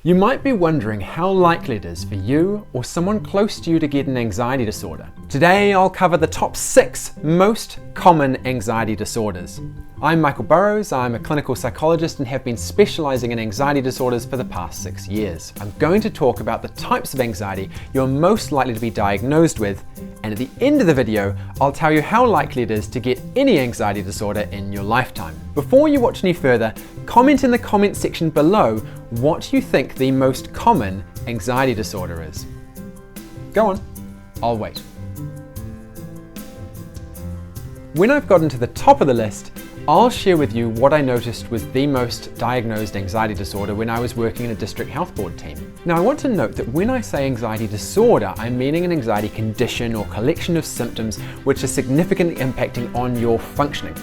You might be wondering how likely it is for you or someone close to you to get an anxiety disorder. Today I'll cover the top 6 most common anxiety disorders. I'm Michael Burrows, I'm a clinical psychologist and have been specialising in anxiety disorders for the past 6 years. I'm going to talk about the types of anxiety you're most likely to be diagnosed with, and at the end of the video I'll tell you how likely it is to get any anxiety disorder in your lifetime. Before you watch any further, comment in the comment section below what you think the most common anxiety disorder is. Go on, I'll wait. When I've gotten to the top of the list, I'll share with you what I noticed was the most diagnosed anxiety disorder when I was working in a district health board team. Now I want to note that when I say anxiety disorder, I'm meaning an anxiety condition or collection of symptoms which are significantly impacting on your functioning.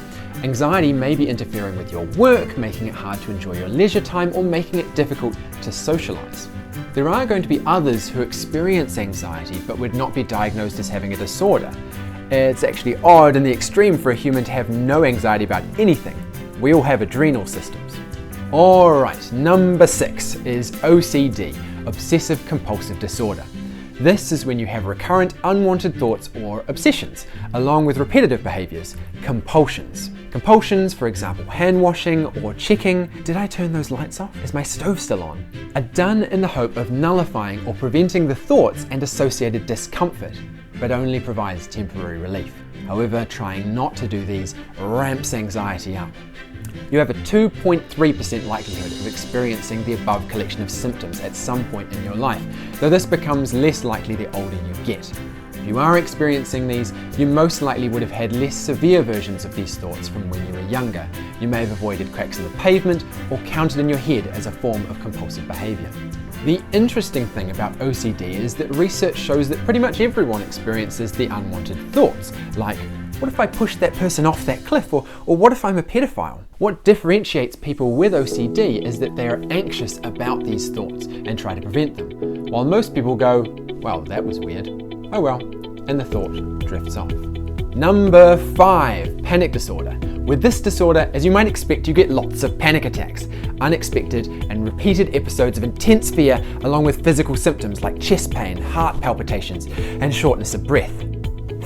Anxiety may be interfering with your work, making it hard to enjoy your leisure time, or making it difficult to socialize. There are going to be others who experience anxiety but would not be diagnosed as having a disorder. It's actually odd and the extreme for a human to have no anxiety about anything. We all have adrenal systems. Alright, number 6 is OCD, Obsessive Compulsive Disorder. This is when you have recurrent unwanted thoughts or obsessions, along with repetitive behaviors, compulsions. Compulsions, for example, hand washing or checking, did I turn those lights off? Is my stove still on? Are done in the hope of nullifying or preventing the thoughts and associated discomfort, but only provides temporary relief. However, trying not to do these ramps anxiety up. You have a 2.3% likelihood of experiencing the above collection of symptoms at some point in your life, though this becomes less likely the older you get. If you are experiencing these, you most likely would have had less severe versions of these thoughts from when you were younger. You may have avoided cracks in the pavement or counted in your head as a form of compulsive behavior. The interesting thing about OCD is that research shows that pretty much everyone experiences the unwanted thoughts, like, what if I push that person off that cliff, or what if I'm a pedophile? What differentiates people with OCD is that they are anxious about these thoughts and try to prevent them, while most people go, well, that was weird, oh well, and the thought drifts off. Number 5, panic disorder. With this disorder, as you might expect, you get lots of panic attacks, unexpected and repeated episodes of intense fear, along with physical symptoms like chest pain, heart palpitations, and shortness of breath.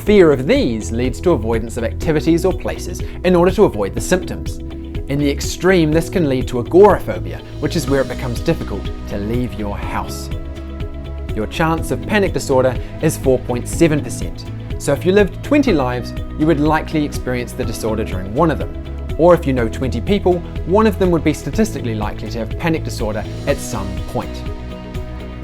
Fear of these leads to avoidance of activities or places in order to avoid the symptoms. In the extreme, this can lead to agoraphobia, which is where it becomes difficult to leave your house. Your chance of panic disorder is 4.7%. So if you lived 20 lives, you would likely experience the disorder during one of them. Or if you know 20 people, one of them would be statistically likely to have panic disorder at some point.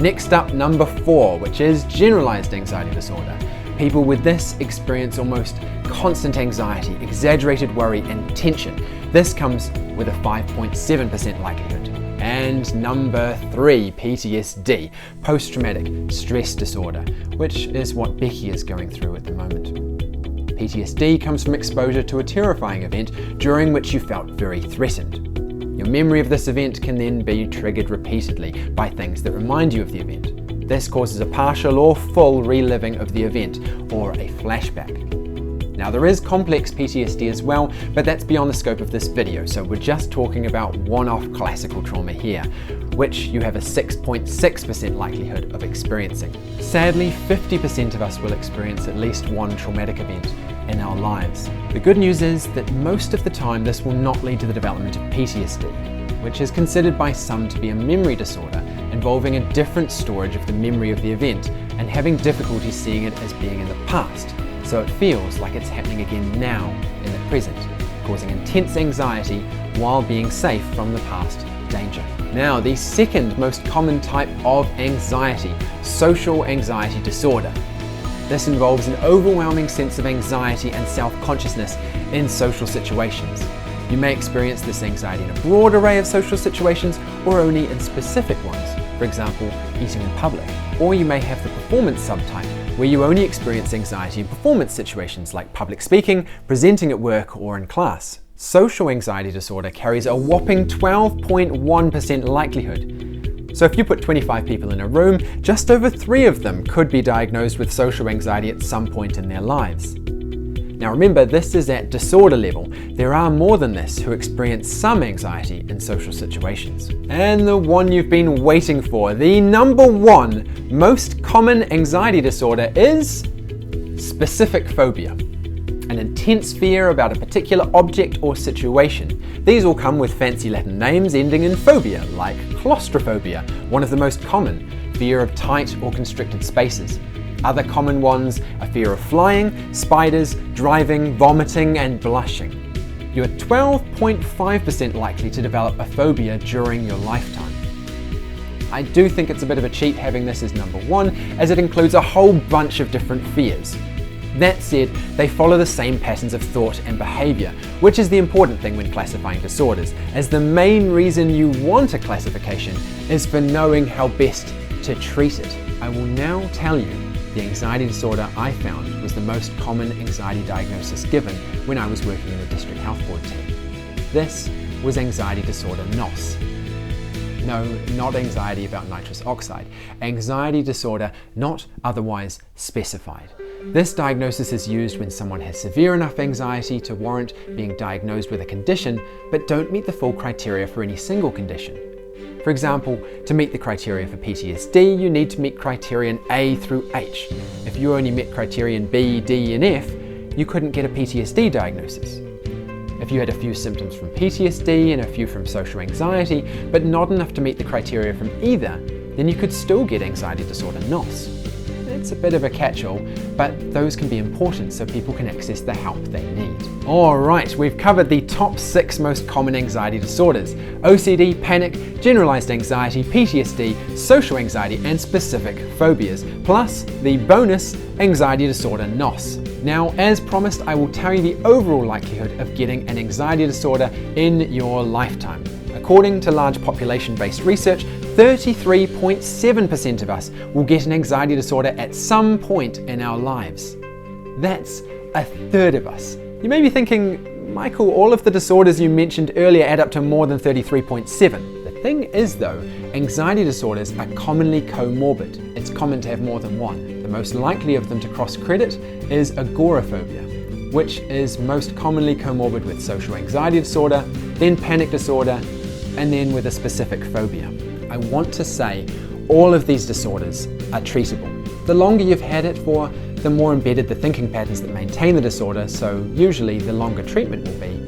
Next up, number 4, which is generalized anxiety disorder. People with this experience almost constant anxiety, exaggerated worry, and tension. This comes with a 5.7% likelihood. And number 3, PTSD, post-traumatic stress disorder, which is what Becky is going through at the moment. PTSD comes from exposure to a terrifying event during which you felt very threatened. Your memory of this event can then be triggered repeatedly by things that remind you of the event. This causes a partial or full reliving of the event, or a flashback. Now there is complex PTSD as well, but that's beyond the scope of this video, so we're just talking about one-off classical trauma here, which you have a 6.6% likelihood of experiencing. Sadly, 50% of us will experience at least one traumatic event in our lives. The good news is that most of the time this will not lead to the development of PTSD, which is considered by some to be a memory disorder involving a different storage of the memory of the event and having difficulty seeing it as being in the past. So it feels like it's happening again now in the present, causing intense anxiety while being safe from the past danger. Now, the second most common type of anxiety, social anxiety disorder. This involves an overwhelming sense of anxiety and self-consciousness in social situations. You may experience this anxiety in a broad array of social situations or only in specific ones, for example, eating in public. Or you may have the performance subtype, where you only experience anxiety in performance situations like public speaking, presenting at work, or in class. Social anxiety disorder carries a whopping 12.1% likelihood. So if you put 25 people in a room, just over 3 of them could be diagnosed with social anxiety at some point in their lives. Now remember, this is at disorder level. There are more than this who experience some anxiety in social situations. And the one you've been waiting for, the number one most common anxiety disorder is specific phobia. An intense fear about a particular object or situation. These all come with fancy Latin names ending in phobia, like claustrophobia, one of the most common, fear of tight or constricted spaces. Other common ones are fear of flying, spiders, driving, vomiting, and blushing. You're 12.5% likely to develop a phobia during your lifetime. I do think it's a bit of a cheat having this as number one, as it includes a whole bunch of different fears. That said, they follow the same patterns of thought and behaviour, which is the important thing when classifying disorders, as the main reason you want a classification is for knowing how best to treat it. I will now tell you the anxiety disorder I found was the most common anxiety diagnosis given when I was working in a district health board team. This was anxiety disorder NOS. No, not anxiety about nitrous oxide. Anxiety disorder not otherwise specified. This diagnosis is used when someone has severe enough anxiety to warrant being diagnosed with a condition, but don't meet the full criteria for any single condition. For example, to meet the criteria for PTSD, you need to meet criterion A through H. If you only met criterion B, D, and F, you couldn't get a PTSD diagnosis. If you had a few symptoms from PTSD and a few from social anxiety, but not enough to meet the criteria from either, then you could still get anxiety disorder NOS. It's a bit of a catch-all, but those can be important so people can access the help they need. Alright, we've covered the top 6 most common anxiety disorders: OCD, panic, generalized anxiety, PTSD, social anxiety, and specific phobias, plus the bonus, anxiety disorder NOS. Now, as promised, I will tell you the overall likelihood of getting an anxiety disorder in your lifetime. According to large population-based research, 33.7% of us will get an anxiety disorder at some point in our lives. That's a third of us. You may be thinking, Michael, all of the disorders you mentioned earlier add up to more than 33.7. The thing is though, anxiety disorders are commonly comorbid. It's common to have more than one. The most likely of them to cross credit is agoraphobia, which is most commonly comorbid with social anxiety disorder, then panic disorder, and then with a specific phobia. I want to say all of these disorders are treatable. The longer you've had it for, the more embedded the thinking patterns that maintain the disorder, so usually the longer treatment will be.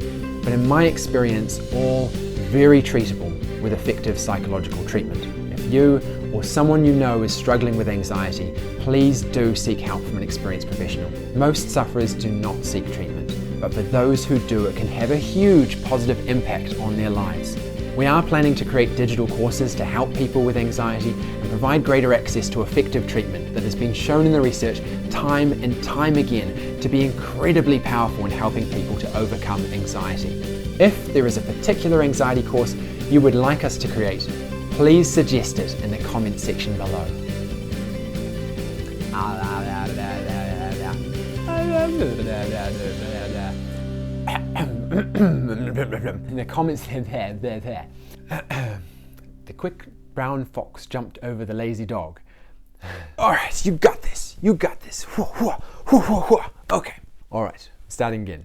But in my experience, all very treatable with effective psychological treatment. If you or someone you know is struggling with anxiety, please do seek help from an experienced professional. Most sufferers do not seek treatment, but for those who do, it can have a huge positive impact on their lives. We are planning to create digital courses to help people with anxiety and provide greater access to effective treatment that has been shown in the research time and time again to be incredibly powerful in helping people to overcome anxiety. If there is a particular anxiety course you would like us to create, please suggest it in the comment section below. In the comments there. The quick brown fox jumped over the lazy dog. Alright, you got this. Okay. Alright, starting again.